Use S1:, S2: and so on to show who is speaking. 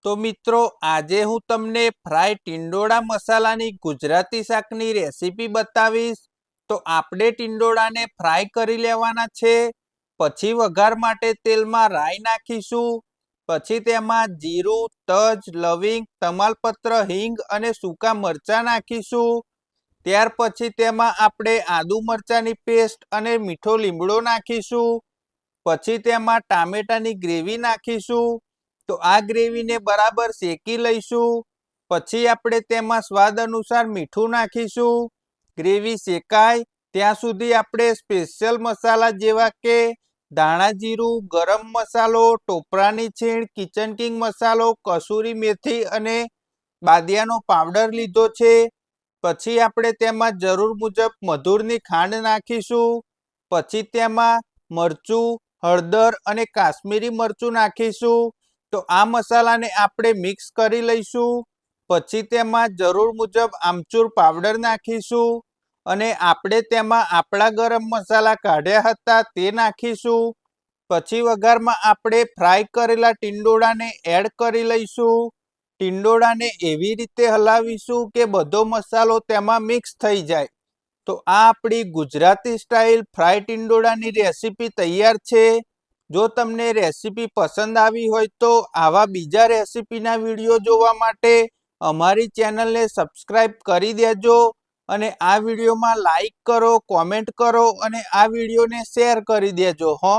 S1: તો મિત્રો આજે હું તમને ફ્રાય ટીંડોળા મસાલાની ગુજરાતી શાકની રેસીપી બતાવીશ। તો આપણે ટીંડોળાને ફ્રાય કરી લેવાના છે। પછી વઘાર માટે તેલમાં રાઈ નાખીશું। પછી તેમાં જીરું, તજ, લવિંગ, તમાલપત્ર, હિંગ અને સૂકા મરચાં નાખીશું। ત્યાર પછી તેમાં આપણે આદુ મરચાંની પેસ્ટ અને મીઠો લીમડો નાખીશું। પછી તેમાં ટામેટાની ગ્રેવી નાખીશું। તો આ ગ્રેવીને બરાબર શેકી લઈશું। પછી આપણે તેમાં સ્વાદ અનુસાર મીઠું નાખીશું। ગ્રેવી શેકાય ત્યાં સુધી આપણે સ્પેશિયલ મસાલા જેવા કે ધાણા જીરું, ગરમ મસાલો, ટોપરાની છીણ, કિચન કિંગ મસાલો, કસૂરી મેથી અને બાદિયાનો પાવડર લીધો છે। પછી આપણે તેમાં જરૂર મુજબ મધુરની ખાંડ નાખીશું। પછી તેમાં મરચું, હળદર અને કાશ્મીરી મરચું નાખીશું। તો આ મસાલાને આપણે મિક્સ કરી લઈશું। પછી તેમાં જરૂર મુજબ આમચૂર પાવડર નાખીશું અને આપણે તેમાં આપણા ગરમ મસાલા કાઢ્યા હતા તે નાખીશું। પછી વઘારમાં આપણે ફ્રાય કરેલા ટીંડોળાને એડ કરી લઈશું। ટીંડોળાને એવી રીતે હલાવીશું કે બધો મસાલો તેમાં મિક્સ થઈ જાય। તો આ આપણી ગુજરાતી સ્ટાઇલ ફ્રાય ટીંડોળાની રેસીપી તૈયાર છે। જો તમને રેસીપી પસંદ આવી હોય તો આવા બીજા રેસીપીના વિડીયો જોવા માટે અમારી ચેનલને સબસ્ક્રાઈબ કરી દેજો અને આ વિડીયોમાં લાઈક કરો, કોમેન્ટ કરો અને આ વિડીયોને શેર કરી દેજો હો।